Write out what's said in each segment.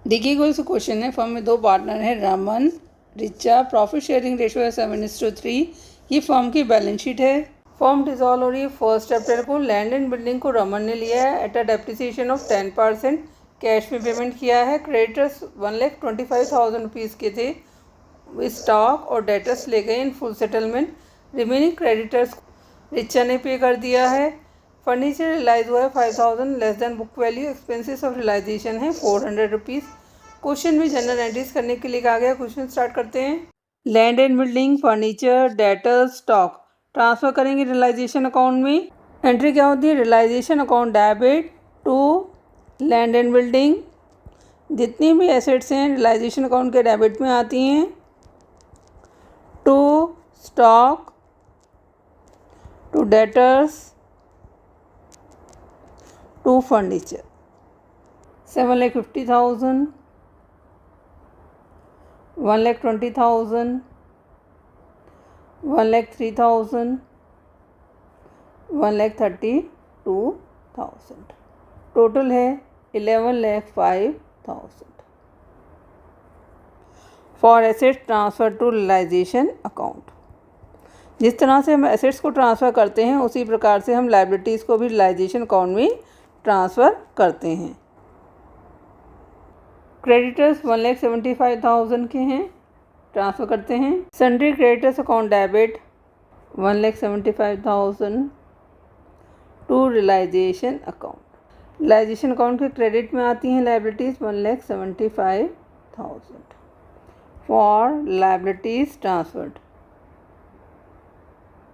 देखिए कोई सा क्वेश्चन है, फर्म में दो पार्टनर हैं, Raman Richa, profit sharing ratio है 7:3। ये फर्म की बैलेंस शीट है। फर्म डिसॉल्व हो रही है 1 अप्रैल को। लैंड एंड बिल्डिंग को रमन ने लिया है eight a depreciation of 10%, cash में पेमेंट किया है। क्रेडिटर्स 1,25,000 रुपीज़ के थे, स्टॉक और डेटर्स ले गए इन full settlement. Remaining creditors Richa ने पे कर दिया है। फर्नीचर रियलाइज हुआ है 5,000 less than book value. Expenses of realisation है 400 रुपीज़। क्वेश्चन में जनरल एंट्रीज करने के लिए कहा गया। क्वेश्चन स्टार्ट करते हैं। Land and building, furniture, debtor, stock transfer करेंगे रियलाइजेशन अकाउंट में। एंट्री क्या होती है? Realisation account debit to land and building. जितनी भी एसेट्स हैं रियलाइजेशन अकाउंट के डेबिट में आती हैं। To stock, to debtors, to furniture. 7,50,000, 1,20,000, 1,03,000, 1,32,000। Total है 11,05,000 for assets transfer to realisation account. जिस तरह से हम एसेट्स को ट्रांसफ़र करते हैं उसी प्रकार से हम लायबिलिटीज़ को भी रियलाइजेशन अकाउंट में ट्रांसफ़र करते हैं। क्रेडिटर्स 1,75,000 के हैं, ट्रांसफ़र करते हैं। Sundry creditors account debit 1,75,000 to realisation account. Realisation account के क्रेडिट में आती हैं liabilities 1,75,000 for liabilities transferred.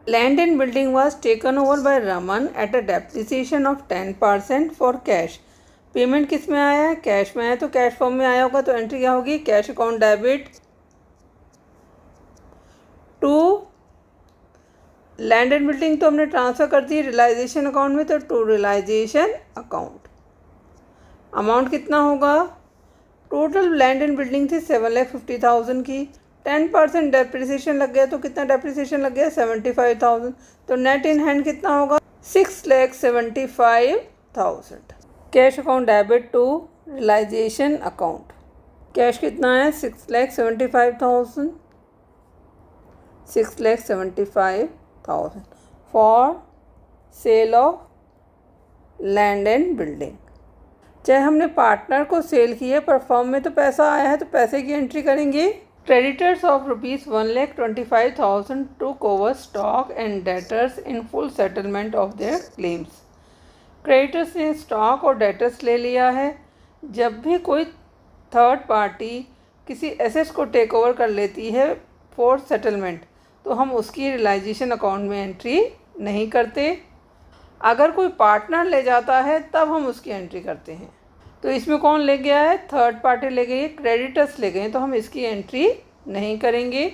Land and building was taken over by Raman at a depreciation of 10% for cash. Payment किस में आया है? कैश में आया, तो कैश फॉर्म में आया होगा तो एंट्री क्या होगी? Cash account debit to land and building तो हमने ट्रांसफ़र कर दी रियलाइजेशन अकाउंट में, तो टू रियलाइजेशन अकाउंट। अमाउंट कितना होगा? टोटल लैंड एंड बिल्डिंग थी 7,50,000 की, 10% डेप्रिसिएशन लग गया, तो कितना डेप्रिसिएशन लग गया? 75,000। तो नेट इन हैंड कितना होगा? 6,75,000। Cash account debit to realisation account. Cash कितना है? 6,75,000, 6,75,000 for sale of land and building. चाहे हमने पार्टनर को सेल की है पर फर्म में तो पैसा आया है, तो पैसे की एंट्री करेंगे। Creditors of ₹1,25,000 to cover stock and debtors in full settlement of their claims. Creditors ने स्टॉक और डेटर्स ले लिया है। जब भी कोई थर्ड पार्टी किसी एसेट्स को टेक ओवर कर लेती है फॉर सेटलमेंट, तो हम उसकी रियलाइजेशन अकाउंट में एंट्री नहीं करते। अगर कोई पार्टनर ले जाता है तब हम उसकी एंट्री करते हैं। तो इसमें कौन ले गया है? थर्ड पार्टी ले गई है, क्रेडिटर्स ले गए हैं, तो हम इसकी एंट्री नहीं करेंगे।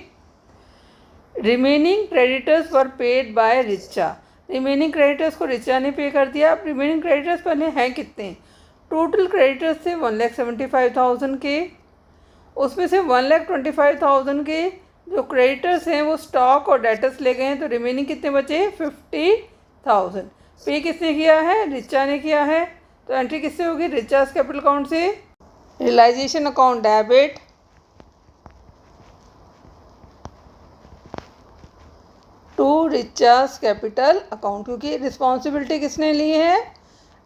Remaining creditors were paid by Richa. Remaining creditors को रिचा ने पे कर दिया। अब रिमेनिंग क्रेडिटर्स पहले हैं कितने? टोटल क्रेडिटर्स थे 1,75,000 के, उसमें से 1,25,000 के जो क्रेडिटर्स हैं वो स्टॉक और डेटर्स ले गए हैं, तो रिमेनिंग कितने बचे? 50,000। पे किसने किया है? रिचा ने किया है, तो एंट्री किससे होगी? रिचास कैपिटल अकाउंट से। Realization account debit to Richa's capital account, क्योंकि रिस्पॉन्सिबिलिटी किसने ली है?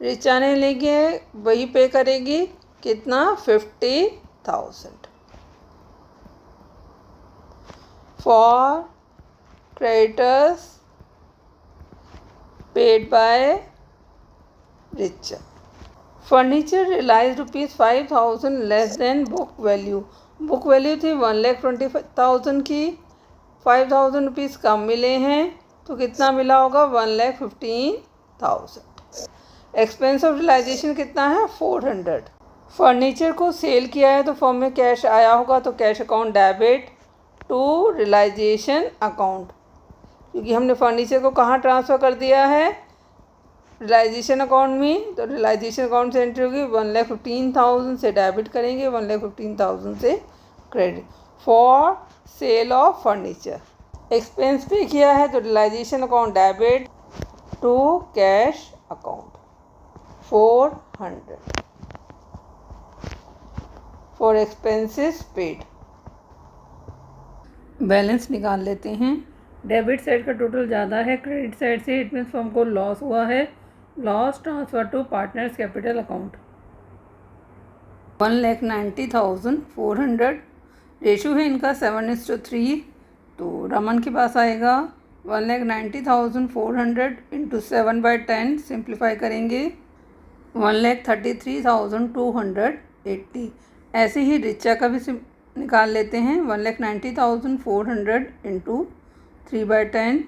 रिचा ने ली है, वही पे करेगी। कितना? 50,000 for creditors paid by Richa. Furniture realise ₹5,000 less than book value. Book value थी 1,20,000 की, 5,000 रुपीज़ कम मिले हैं, तो कितना मिला होगा? 1,15,000। एक्सपेंस ऑफ रियलाइजेशन कितना है? 400। फर्नीचर को सेल किया है तो फॉर्म में कैश आया होगा, तो cash account debit to realisation account, क्योंकि हमने फर्नीचर को कहाँ ट्रांसफ़र कर दिया है? रियलाइजेशन अकाउंट में, तो रियलाइजेशन अकाउंट से एंट्री होगी 1,15,000 से डेबिट करेंगे, 1,15,000 से credit for sale of furniture. Expense pay किया है तो realisation account debit to cash account 400। For expenses paid. Balance निकाल लेते हैं। डेबिट साइड का टोटल ज़्यादा है क्रेडिट साइड से, इट मीन्स फर्म को लॉस हुआ है। Loss transfer to partners capital account 1,90,400। Ratio है इनका 7:3, तो रमन के पास आएगा 1,90,400 इंटू 7/10, सिंप्लीफाई करेंगे 1,33,280। ऐसे ही रिचा का भी निकाल लेते हैं। 1,90,400 इंटू 3/10,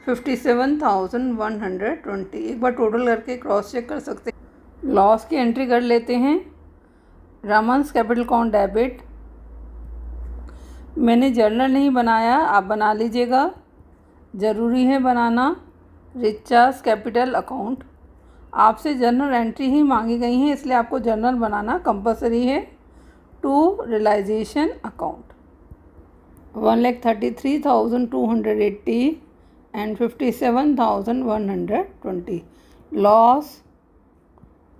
57,120। एक बार टोटल करके क्रॉस चेक कर सकते हैं। लॉस की एंट्री कर लेते हैं। रमन्स कैपिटल अकाउंट डेबिट, मैंने जर्नल नहीं बनाया, आप बना लीजिएगा, ज़रूरी है बनाना। रिचास कैपिटल अकाउंट, आपसे जर्नल एंट्री ही मांगी गई है, इसलिए आपको जर्नल बनाना कंपलसरी है। To realisation account 1,33,280 and 57,120। Loss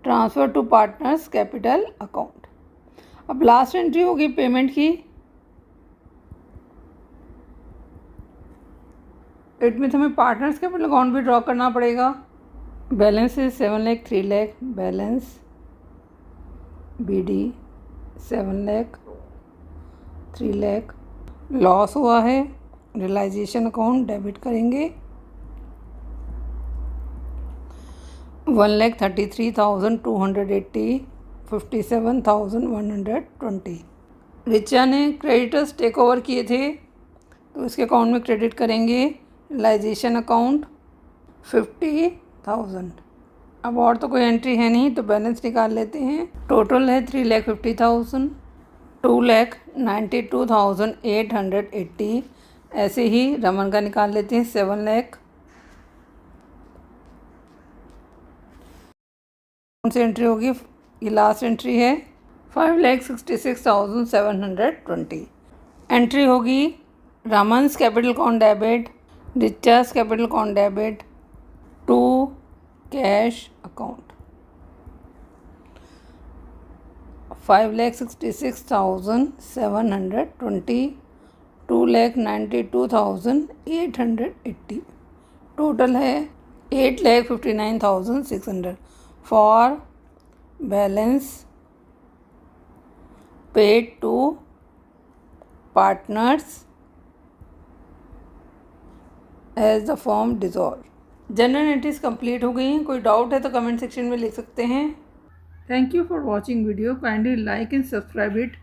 transfer to partners capital account. अब लास्ट एंट्री होगी पेमेंट की। इट मीन्स हमें पार्टनर्स कैपिटल अकाउंट भी ड्रॉ करना पड़ेगा। बैलेंस है 7 lakh 3 lakh, balance BD 7 lakh 3 lakh. Loss हुआ है, रियलाइजेशन अकाउंट डेबिट करेंगे 1,33,280, 57,120। रिचा ने क्रेडिटर्स टेक ओवर किए थे, तो इसके अकाउंट में क्रेडिट करेंगे रियलाइजेशन अकाउंट 50,000। अब और तो कोई एंट्री है नहीं, तो बैलेंस निकाल लेते हैं। टोटल है 3,50,000, 2,92,880। ऐसे ही रमन का निकाल लेते हैं 7 लाख। कौन सी एंट्री होगी? ये लास्ट एंट्री है 5,66,720। एंट्री होगी Raman's capital account debit, Richa's capital account debit to cash account 5,66,720, 2,92,880। Total है 8,59,600 for balance paid to partners as the firm dissolve. General entries complete हो गई हैं। कोई डाउट है तो कमेंट सेक्शन में लिख सकते हैं। Thank you for watching video. Kindly like and subscribe it.